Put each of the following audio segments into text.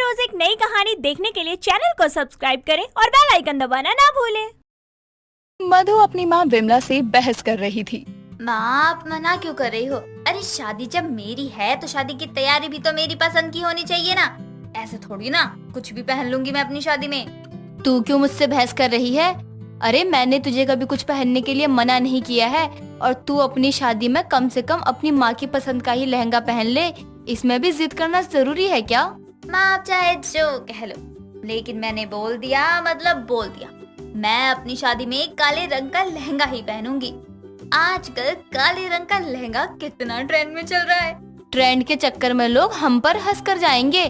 रोज एक नई कहानी देखने के लिए चैनल को सब्सक्राइब करें और बेल आइकन दबाना ना भूलें। मधु अपनी माँ विमला से बहस कर रही थी। माँ, आप मना क्यों कर रही हो? अरे शादी जब मेरी है तो शादी की तैयारी भी तो मेरी पसंद की होनी चाहिए ना। ऐसे थोड़ी ना कुछ भी पहन लूंगी मैं अपनी शादी में। तू क्यों मुझसे बहस कर रही है? अरे मैंने तुझे कभी कुछ पहनने के लिए मना नहीं किया है, और तू अपनी शादी में कम से कम अपनी माँ की पसंद का ही लहंगा पहन ले। इसमें भी जिद करना जरूरी है क्या? माँ, आप चाहे जो कह लो, लेकिन मैंने बोल दिया मतलब बोल दिया। मैं अपनी शादी में काले रंग का लहंगा ही पहनूंगी। आजकल काले रंग का लहंगा कितना ट्रेंड में चल रहा है। ट्रेंड के चक्कर में लोग हम पर हंस कर जाएंगे।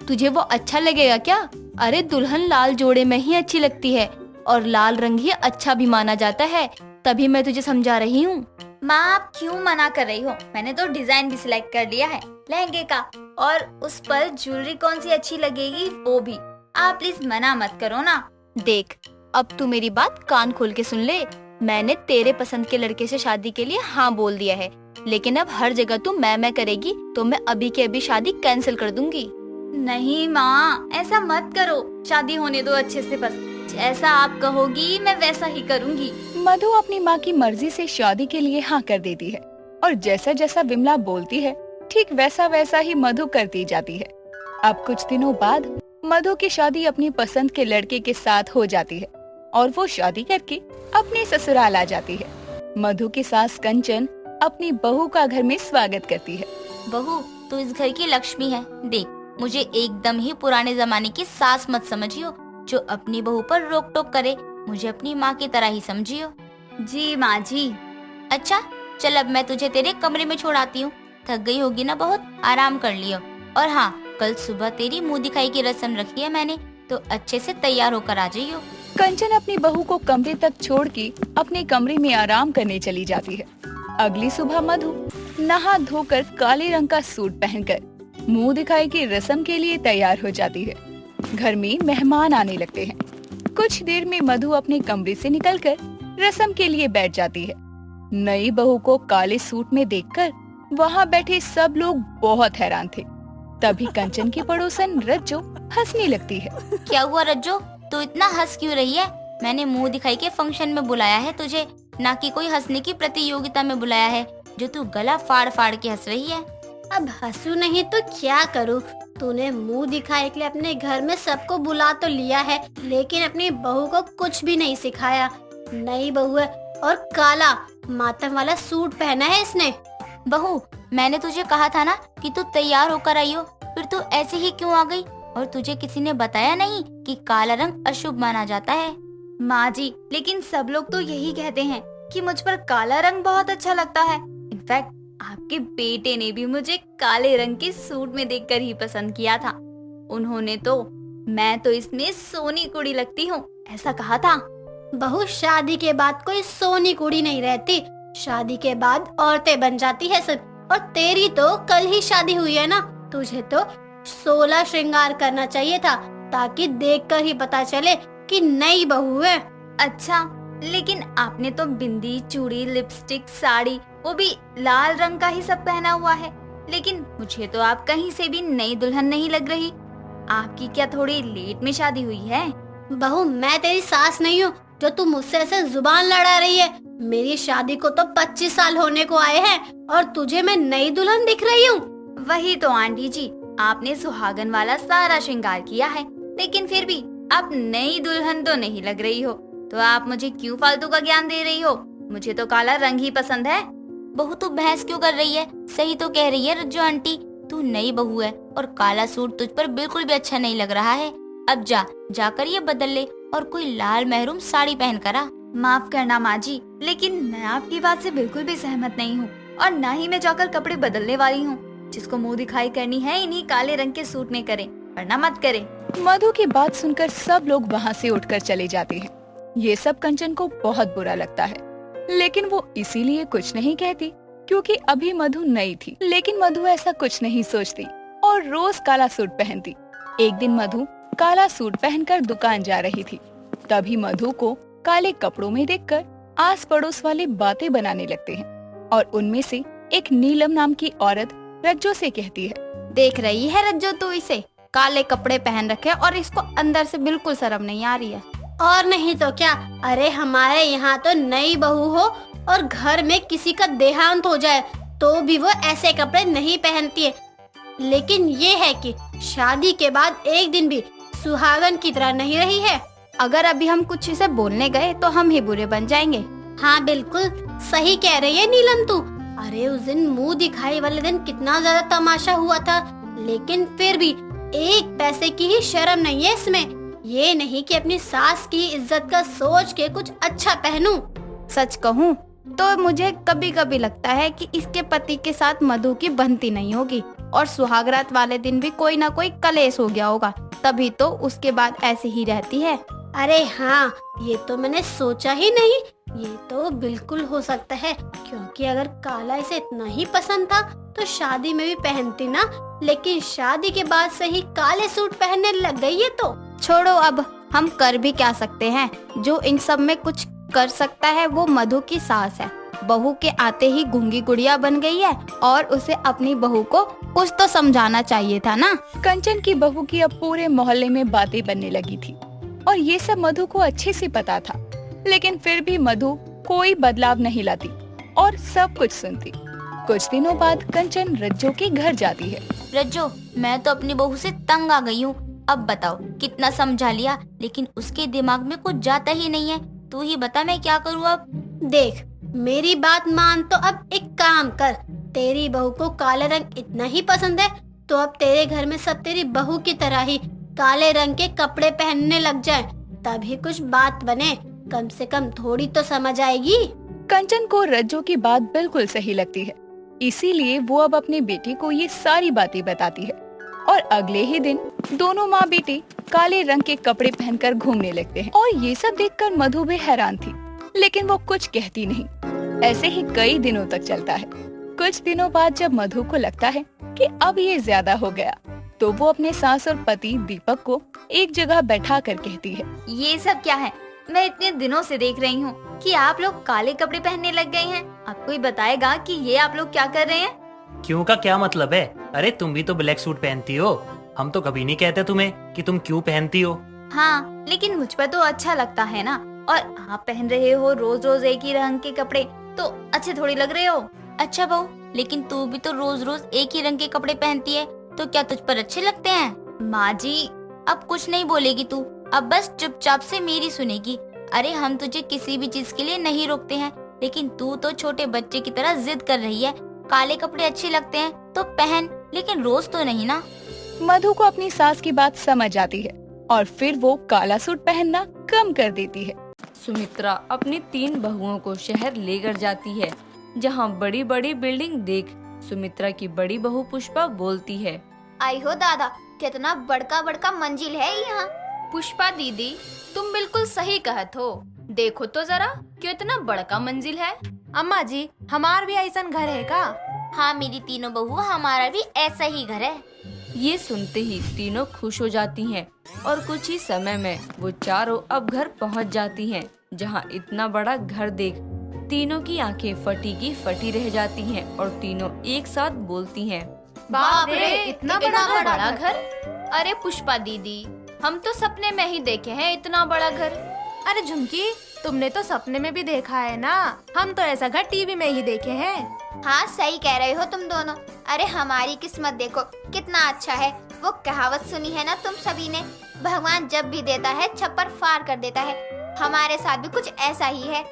तुझे वो अच्छा लगेगा क्या? अरे दुल्हन लाल जोड़े में ही अच्छी लगती है, और लाल रंग ही अच्छा भी माना जाता है। तभी मैं तुझे समझा रही हूँ। माँ, आप क्यों मना कर रही हो? मैंने तो डिजाइन भी सिलेक्ट कर लिया है लहंगे का, और उस पर ज्वेलरी कौन सी अच्छी लगेगी वो भी। आप प्लीज मना मत करो ना। देख, अब तू मेरी बात कान खोल के सुन ले। मैंने तेरे पसंद के लड़के से शादी के लिए हाँ बोल दिया है, लेकिन अब हर जगह तू मैं करेगी तो मैं अभी के अभी शादी कैंसिल कर दूंगी। नहीं माँ, ऐसा मत करो। शादी होने दो अच्छे से, बस जैसा आप कहोगी मैं वैसा ही करूँगी। मधु अपनी माँ की मर्जी से शादी के लिए हाँ कर देती है, और जैसा जैसा विमला बोलती है ठीक वैसा वैसा ही मधु करती जाती है। अब कुछ दिनों बाद मधु की शादी अपनी पसंद के लड़के के साथ हो जाती है, और वो शादी करके अपने ससुराल आ जाती है। मधु की सास कंचन अपनी बहू का घर में स्वागत करती है। बहू, तू इस घर की लक्ष्मी है। देख, मुझे एकदम ही पुराने जमाने की सास मत समझियो जो अपनी बहू पर रोक टोक करे। मुझे अपनी माँ की तरह ही समझियो। जी माँ जी। अच्छा चल, अब मैं तुझे तेरे कमरे में छोड़ आती हूँ। थक गई होगी ना बहुत, आराम कर लियो। और हाँ, कल सुबह तेरी मुंह दिखाई की रस्म रखी है मैंने, तो अच्छे से तैयार होकर आ जाइयो। कंचन अपनी बहू को कमरे तक छोड़ के अपने कमरे में आराम करने चली जाती है। अगली सुबह मधु नहा धोकर काले रंग का सूट पहनकर मुंह दिखाई की रस्म के लिए तैयार हो जाती है। घर में मेहमान आने लगते हैं। कुछ देर में मधु अपने कमरे से निकलकर रस्म के लिए बैठ जाती है। नई बहू को काले सूट में देखकर वहाँ बैठे सब लोग बहुत हैरान थे। तभी कंचन की पड़ोसन रज्जो हंसने लगती है। क्या हुआ रज्जो, तू इतना हंस क्यों रही है? मैंने मुंह दिखाई के फंक्शन में बुलाया है तुझे, ना कि कोई हंसने की प्रतियोगिता में बुलाया है जो तू गला फाड़ फाड़ के हंस रही है। अब हंसू नहीं तो क्या करूं? तूने मुंह दिखाए के लिए अपने घर में सबको बुला तो लिया है, लेकिन अपनी बहू को कुछ भी नहीं सिखाया। नई बहू है और काला मातम वाला सूट पहना है इसने। बहू, मैंने तुझे कहा था ना कि तू तैयार होकर आई हो, फिर तू ऐसे ही क्यों आ गई? और तुझे किसी ने बताया नहीं कि काला रंग अशुभ माना जाता है? माँ जी, लेकिन सब लोग तो यही कहते हैं कि मुझ पर काला रंग बहुत अच्छा लगता है। इनफैक्ट आपके बेटे ने भी मुझे काले रंग के सूट में देखकर ही पसंद किया था। उन्होंने तो मैं तो इसमें सोनी कुड़ी लगती हूँ ऐसा कहा था। बहू, शादी के बाद कोई सोनी कुड़ी नहीं रहती। शादी के बाद औरतें बन जाती है सब। और तेरी तो कल ही शादी हुई है ना, तुझे तो 16 श्रृंगार करना चाहिए था, ताकि देखकर ही पता चले कि नई बहू है। अच्छा, लेकिन आपने तो बिंदी, चूड़ी, लिपस्टिक, साड़ी, वो भी लाल रंग का ही सब पहना हुआ है। लेकिन मुझे तो आप कहीं से भी नई दुल्हन नहीं लग रही। आपकी क्या थोड़ी लेट में शादी हुई है? बहू, मैं तेरी सास नहीं हूँ जो तू मुझसे ऐसे जुबान लड़ा रही है। मेरी शादी को तो 25 साल होने को आए हैं, और तुझे मैं नई दुल्हन दिख रही हूँ। वही तो आंटी जी, आपने सुहागन वाला सारा श्रृंगार किया है, लेकिन फिर भी आप नई दुल्हन तो नहीं लग रही हो। तो आप मुझे क्यों फालतू का ज्ञान दे रही हो? मुझे तो काला रंग ही पसंद है। बहू, तू बहस क्यों कर रही है? सही तो कह रही है रज्जो आंटी, तू नई बहू है और काला सूट तुझ पर बिल्कुल भी अच्छा नहीं लग रहा है। अब जाकर ये बदल ले और कोई लाल महरून साड़ी पहन कर आ। माफ करना माँ जी, लेकिन मैं आपकी बात से बिल्कुल भी सहमत नहीं हूँ, और ना ही मैं जाकर कपड़े बदलने वाली हूँ। जिसको मुंह दिखाई करनी है इन्हीं काले रंग के सूट में करे, वरना मत करे। मधु की बात सुनकर सब लोग वहाँ से उठकर चले जाते हैं। ये सब कंचन को बहुत बुरा लगता है, लेकिन वो इसीलिए कुछ नहीं कहती क्योंकि अभी मधु नई थी। लेकिन मधु ऐसा कुछ नहीं सोचती और रोज काला सूट पहनती। एक दिन मधु काला सूट पहनकर दुकान जा रही थी। तभी मधु को काले कपड़ों में देखकर आस पड़ोस वाले बातें बनाने लगते हैं, और उनमें से एक नीलम नाम की औरत रज्जो से कहती है, देख रही है रज्जो तू इसे? काले कपड़े पहन रखे और इसको अंदर से बिल्कुल शर्म नहीं आ रही है। और नहीं तो क्या, अरे हमारे यहाँ तो नई बहू हो और घर में किसी का देहांत हो जाए तो भी वो ऐसे कपड़े नहीं पहनती है, लेकिन ये है कि शादी के बाद एक दिन भी सुहागन की तरह नहीं रही है। अगर अभी हम कुछ इसे बोलने गए तो हम ही बुरे बन जाएंगे। हाँ बिल्कुल सही कह रही है नीलम तू। अरे उस दिन मुंह दिखाई वाले दिन कितना ज्यादा तमाशा हुआ था, लेकिन फिर भी एक पैसे की ही शर्म नहीं है इसमें। ये नहीं कि अपनी सास की इज्जत का सोच के कुछ अच्छा पहनूं। सच कहूँ तो मुझे कभी कभी लगता है कि इसके पति के साथ मधु की बनती नहीं होगी और सुहागरात वाले दिन भी कोई ना कोई कलेश हो गया होगा, तभी तो उसके बाद ऐसे ही रहती है। अरे हाँ, ये तो मैंने सोचा ही नहीं। ये तो बिल्कुल हो सकता है, क्योंकि अगर काला इसे इतना ही पसंद था तो शादी में भी पहनती ना, लेकिन शादी के बाद से ही काले सूट पहनने लग गई है। तो छोड़ो, अब हम कर भी क्या सकते हैं। जो इन सब में कुछ कर सकता है वो मधु की सास है। बहू के आते ही गूंगी गुड़िया बन गई है और उसे अपनी बहू को कुछ तो समझाना चाहिए था ना। कंचन की बहू की अब पूरे मोहल्ले में बातें बनने लगी थी और ये सब मधु को अच्छे से पता था, लेकिन फिर भी मधु कोई बदलाव नहीं लाती और सब कुछ सुनती। कुछ दिनों बाद कंचन रज्जो के घर जाती है। रज्जो, मैं तो अपनी बहू से तंग आ गई हूँ। अब बताओ, कितना समझा लिया लेकिन उसके दिमाग में कुछ जाता ही नहीं है। तू ही बता, मैं क्या करूँ अब। देख, मेरी बात मान तो अब एक काम कर। तेरी बहू को काले रंग इतना ही पसंद है तो अब तेरे घर में सब तेरी बहू की तरह ही काले रंग के कपड़े पहनने लग जाएं, तभी कुछ बात बने। कम से कम थोड़ी तो समझ आएगी। कंचन को रज्जो की बात बिल्कुल सही लगती है, इसीलिए वो अब अपने बेटे को ये सारी बातें बताती है और अगले ही दिन दोनों माँ बेटे काले रंग के कपड़े पहनकर घूमने लगते हैं। और ये सब देखकर मधु भी हैरान थी, लेकिन वो कुछ कहती नहीं। ऐसे ही कई दिनों तक चलता है। कुछ दिनों बाद जब मधु को लगता है कि अब ये ज्यादा हो गया, तो वो अपने सास और पति दीपक को एक जगह बैठा कर कहती है, ये सब क्या है? मैं इतने दिनों से देख रही हूँ कि आप लोग काले कपड़े पहनने लग गए हैं। आपको ही बताएगा कि ये आप लोग क्या कर रहे हैं? क्यों का क्या मतलब है? अरे तुम भी तो ब्लैक सूट पहनती हो, हम तो कभी नहीं कहते तुम्हें कि तुम क्यों पहनती हो। हाँ, लेकिन मुझ पर तो अच्छा लगता है ना। और आप पहन रहे हो रोज रोज एक ही रंग के कपड़े, तो अच्छे थोड़ी लग रहे हो। अच्छा बहू, लेकिन तू भी तो रोज रोज एक ही रंग के कपड़े पहनती है, तो क्या तुझ पर अच्छे लगते हैं? माँ जी, अब कुछ नहीं बोलेगी तू, अब बस चुपचाप से मेरी सुनेगी। अरे हम तुझे किसी भी चीज के लिए नहीं रोकते हैं, लेकिन तू तो छोटे बच्चे की तरह जिद कर रही है। काले कपड़े अच्छे लगते हैं तो पहन, लेकिन रोज तो नहीं ना। मधु को अपनी सास की बात समझ आती है और फिर वो काला सूट पहनना कम कर देती है। सुमित्रा अपनी 3 बहुओं को शहर लेकर जाती है, जहाँ बड़ी बड़ी बिल्डिंग देख सुमित्रा की बड़ी बहू पुष्पा बोलती है, आई हो दादा, कितना बड़का बड़का मंजिल है यहाँ। पुष्पा दीदी, तुम बिल्कुल सही कहत हो। देखो तो जरा कितना बड़का मंजिल है। अम्मा जी, हमार भी ऐसा घर है का? हाँ मेरी तीनों बहू, हमारा भी ऐसा ही घर है। ये सुनते ही तीनों खुश हो जाती हैं और कुछ ही समय में वो चारों अब घर पहुंच जाती हैं, जहां इतना बड़ा घर देख तीनों की आंखें फटी की फटी रह जाती हैं और तीनों एक साथ बोलती हैं, बाप रे, इतना बड़ा घर। अरे पुष्पा दीदी, हम तो सपने में ही देखे हैं इतना बड़ा घर। अरे झुमकी, तुमने तो सपने में भी देखा है ना, हम तो ऐसा घर टीवी में ही देखे हैं। हाँ सही कह रहे हो तुम दोनों। अरे हमारी किस्मत देखो कितना अच्छा है। वो कहावत सुनी है ना तुम सभी ने, भगवान जब भी देता है छप्पर फाड़ कर देता है। हमारे साथ भी कुछ ऐसा ही है।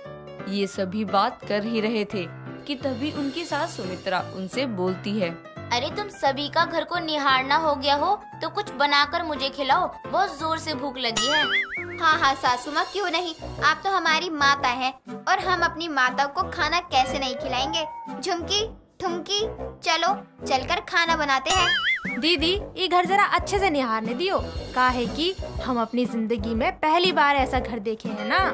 ये सभी बात कर ही रहे थे कि तभी उनकी सास सुमित्रा उनसे बोलती है, अरे तुम सभी का घर को निहारना हो गया हो तो कुछ बनाकर मुझे खिलाओ, बहुत जोर से भूख लगी है। हाँ हाँ सासू माँ, क्यों नहीं, आप तो हमारी माता हैं और हम अपनी माता को खाना कैसे नहीं खिलाएंगे। झुमकी, ठुमकी, चलो चलकर खाना बनाते हैं। दीदी, ये घर जरा अच्छे से निहारने दियो, काहे कि हम अपनी जिंदगी में पहली बार ऐसा घर देखे हैं ना।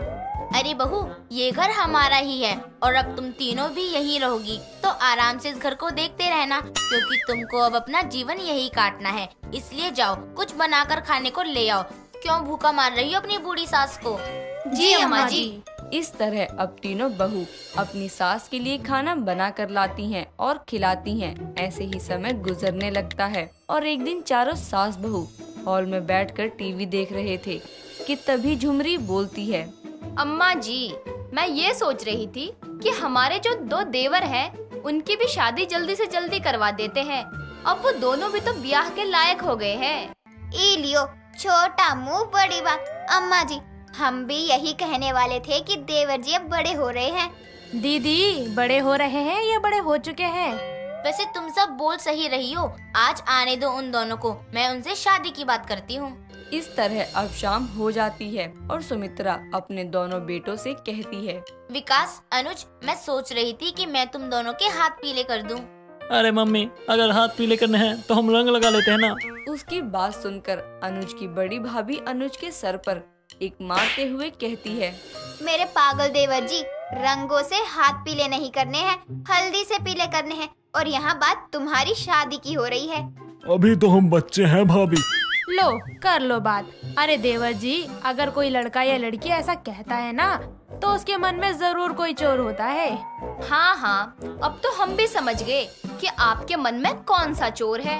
अरे बहू, ये घर हमारा ही है और अब तुम तीनों भी यहीं रहोगी, तो आराम से इस घर को देखते रहना, क्योंकि तुमको अब अपना जीवन यही काटना है। इसलिए जाओ, कुछ बनाकर खाने को ले आओ। क्यों भूखा मार रही हो अपनी बूढ़ी सास को? जी अम्मा जी। इस तरह अब तीनों बहू अपनी सास के लिए खाना बना कर लाती हैं और खिलाती हैं। ऐसे ही समय गुजरने लगता है और एक दिन चारों सास बहू हॉल में बैठकर टीवी देख रहे थे कि तभी झुमरी बोलती है। अम्मा जी, मैं ये सोच रही थी कि हमारे जो 2 देवर हैं, उनकी भी शादी जल्दी से जल्दी करवा देते हैं। अब वो दोनों भी तो ब्याह के लायक हो गए हैं। ए लियो, छोटा मुंह बड़ी बात। अम्मा जी, हम भी यही कहने वाले थे कि देवर जी अब बड़े हो रहे हैं। दीदी, बड़े हो रहे हैं या बड़े हो चुके हैं? वैसे तुम सब बोल सही रही हो। आज आने दो उन दोनों को, मैं उनसे शादी की बात करती हूँ। इस तरह अब शाम हो जाती है और सुमित्रा अपने दोनों बेटों से कहती है। विकास, अनुज, मैं सोच रही थी कि मैं तुम दोनों के हाथ पीले कर दूं। अरे मम्मी, अगर हाथ पीले करने हैं तो हम रंग लगा लेते हैं ना। उसकी बात सुनकर अनुज की बड़ी भाभी अनुज के सर पर एक मारते हुए कहती है। मेरे पागल देवर जी, रंगों से हाथ पीले नहीं करने हैं, हल्दी से पीले करने हैं। और यहाँ बात तुम्हारी शादी की हो रही है। अभी तो हम बच्चे हैं भाभी। लो, कर लो बात। अरे देवर जी, अगर कोई लड़का या लड़की ऐसा कहता है ना, तो उसके मन में जरूर कोई चोर होता है। हाँ हाँ, अब तो हम भी समझ गए कि आपके मन में कौन सा चोर है।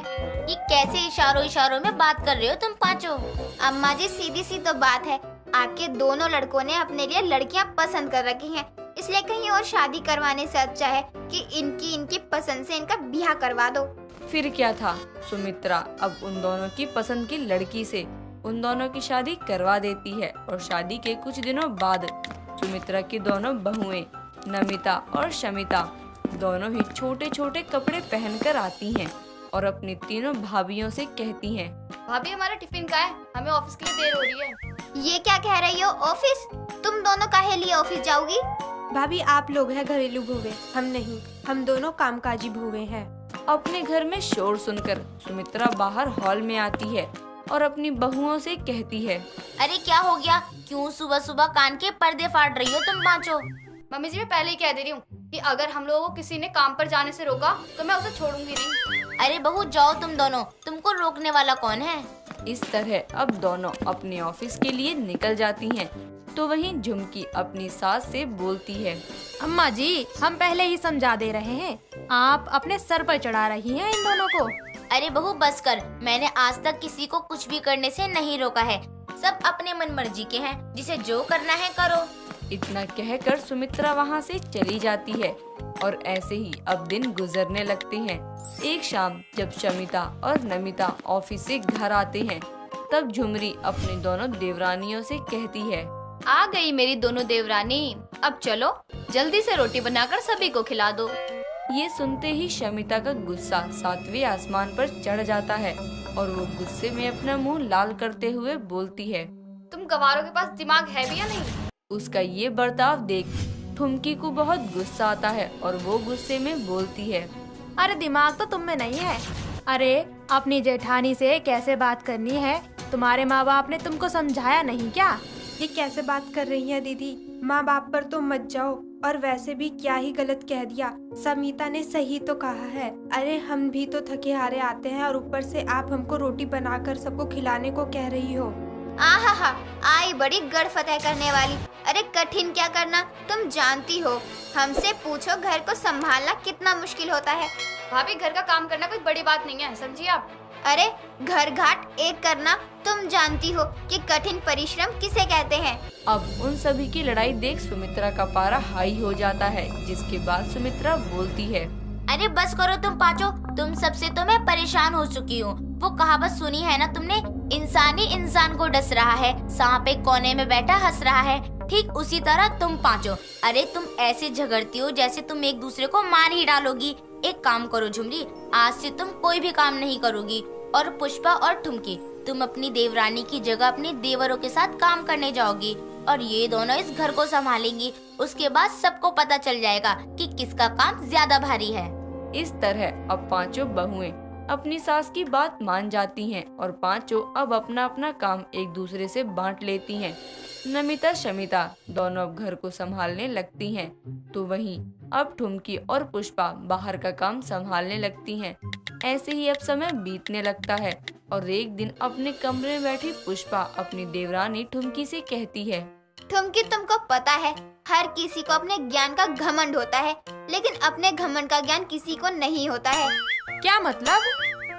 ये कैसे इशारों इशारों में बात कर रहे हो तुम पांचों? अम्मा जी, सीधी सी तो बात है, आपके दोनों लड़कों ने अपने लिए लड़कियां पसंद कर रखी हैं, इसलिए कहीं और शादी करवाने से अच्छा है कि इनकी पसंद से इनका ब्याह करवा दो। फिर क्या था, सुमित्रा अब उन दोनों की पसंद की लड़की से उन दोनों की शादी करवा देती है। और शादी के कुछ दिनों बाद सुमित्रा की दोनों बहुएं नमिता और शमिता दोनों ही छोटे छोटे कपड़े पहनकर आती हैं और अपनी तीनों भाभियों से कहती हैं। भाभी, हमारा टिफिन का है, हमें ऑफिस के लिए देर हो रही है। ये क्या कह रही हो? ऑफिस? तुम दोनों काहे लिए ऑफिस जाओगी? भाभी, आप लोग हैं घरेलू भूवे, हम नहीं। हम दोनों कामकाजी भूवे हैं। अपने घर में शोर सुनकर सुमित्रा बाहर हॉल में आती है और अपनी बहुओं से कहती है। अरे क्या हो गया? क्यों सुबह सुबह कान के पर्दे फाड़ रही हो तुम पांचों? मम्मी जी, मैं पहले ही कह दे रही हूँ कि अगर हम लोगों को किसी ने काम पर जाने से रोका तो मैं उसे छोड़ूंगी नहीं। अरे बहू, जाओ तुम दोनों, तुमको रोकने वाला कौन है? इस तरह अब दोनों अपने ऑफिस के लिए निकल जाती हैं। तो वहीं झुमकी अपनी सास से बोलती है। अम्मा जी, हम पहले ही समझा दे रहे हैं, आप अपने सर पर चढ़ा रही हैं इन दोनों को। अरे बहू, बस कर। मैंने आज तक किसी को कुछ भी करने से नहीं रोका है। सब अपने मन मर्जी के हैं, जिसे जो करना है करो। इतना कहकर सुमित्रा वहाँ से चली जाती है और ऐसे ही अब दिन गुजरने लगते हैं। एक शाम जब शमिता और नमिता ऑफिस से घर आते हैं, तब झुमरी अपनी दोनों देवरानियों से कहती है। आ गई मेरी दोनों देवरानी, अब चलो जल्दी से रोटी बनाकर सभी को खिला दो। ये सुनते ही शमिता का गुस्सा 7वें आसमान पर चढ़ जाता है और वो गुस्से में अपना मुंह लाल करते हुए बोलती है। तुम गवारों के पास दिमाग है भी या नहीं? उसका ये बर्ताव देख ठुमकी को बहुत गुस्सा आता है और वो गुस्से में बोलती है। अरे दिमाग तो तुम में नहीं है। अरे अपनी जेठानी से कैसे बात करनी है, तुम्हारे माँ बाप ने तुमको समझाया नहीं क्या? ये कैसे बात कर रही है दीदी? माँ बाप पर तो मत जाओ, और वैसे भी क्या ही गलत कह दिया। समीता ने सही तो कहा है। अरे हम भी तो थके हारे आते हैं और ऊपर से आप हमको रोटी बनाकर सबको खिलाने को कह रही हो। आहा, आई बड़ी गढ़ फतेह करने वाली। अरे कठिन क्या करना, तुम जानती हो। हमसे पूछो घर को संभालना कितना मुश्किल होता है। भाभी, घर का काम करना कोई बड़ी बात नहीं है, समझिए आप। अरे घर घाट एक करना, तुम जानती हो कि कठिन परिश्रम किसे कहते हैं। अब उन सभी की लड़ाई देख सुमित्रा का पारा हाई हो जाता है, जिसके बाद सुमित्रा बोलती है। अरे बस करो तुम पांचों, तुम सबसे तो मैं परेशान हो चुकी हूँ। वो कहावत सुनी है ना तुमने, इंसान ही इंसान को डस रहा है, सांप एक कोने में बैठा हंस रहा है। ठीक उसी तरह तुम पांचों, अरे तुम ऐसे झगड़ती हो जैसे तुम एक दूसरे को मार ही डालोगी। एक काम करो झुमरी, आज से तुम कोई भी काम नहीं करोगी। और पुष्पा और ठुमकी, तुम अपनी देवरानी की जगह अपने देवरों के साथ काम करने जाओगी और ये दोनों इस घर को संभालेंगी। उसके बाद सबको पता चल जाएगा कि किसका काम ज्यादा भारी है। इस तरह अब पांचों बहुएं अपनी सास की बात मान जाती हैं और पांचों अब अपना अपना काम एक दूसरे से बांट लेती हैं। नमिता शमिता दोनों अब घर को संभालने लगती हैं, तो वहीं अब ठुमकी और पुष्पा बाहर का काम संभालने लगती हैं। ऐसे ही अब समय बीतने लगता है और एक दिन अपने कमरे में बैठी पुष्पा अपनी देवरानी ठुमकी से कहती है। तुमको पता है हर किसी को अपने ज्ञान का घमंड होता है, लेकिन अपने घमंड का ज्ञान किसी को नहीं होता है। क्या मतलब?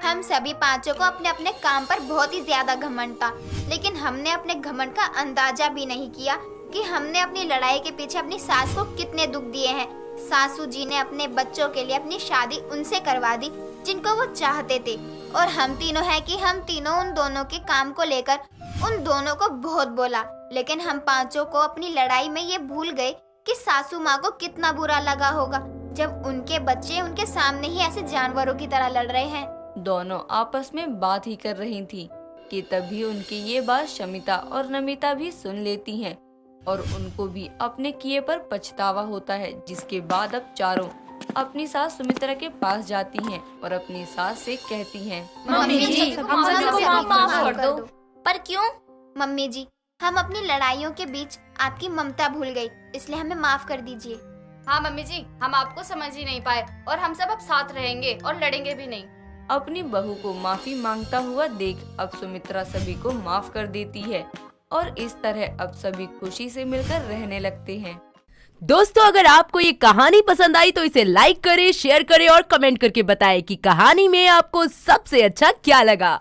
हम सभी पांचों को अपने अपने काम पर बहुत ही ज्यादा घमंड था, लेकिन हमने अपने घमंड का अंदाजा भी नहीं किया कि हमने अपनी लड़ाई के पीछे अपनी सास को कितने दुख दिए हैं। सासू जी ने अपने बच्चों के लिए अपनी शादी उनसे करवा दी जिनको वो चाहते थे, और हम तीनों हैं कि हम तीनों उन दोनों के काम को लेकर उन दोनों को बहुत बोला, लेकिन हम पांचों को अपनी लड़ाई में ये भूल गए कि सासू माँ को कितना बुरा लगा होगा जब उनके बच्चे उनके सामने ही ऐसे जानवरों की तरह लड़ रहे हैं। दोनों आपस में बात ही कर रही थी कि तभी उनकी ये बात शमिता और नमिता भी सुन लेती हैं और उनको भी अपने किए पर पछतावा होता है, जिसके बाद अब चारों अपनी सास सुमित्रा के पास जाती हैं और अपनी सास से कहती हैं, मम्मी जी, हम सबको माफ कर दो। पर क्यों? मम्मी जी, हम अपनी लड़ाइयों के बीच आपकी ममता भूल गई, इसलिए हमें माफ कर दीजिए। हाँ मम्मी जी, हम आपको समझ ही नहीं पाए और हम सब अब साथ रहेंगे और लड़ेंगे भी नहीं। अपनी बहू को माफी मांगता हुआ देख अब सुमित्रा सभी को माफ कर देती है और इस तरह अब सभी खुशी से मिलकर रहने लगते हैं। दोस्तों, अगर आपको ये कहानी पसंद आई तो इसे लाइक करें, शेयर करें और कमेंट करके बताएं कि कहानी में आपको सबसे अच्छा क्या लगा।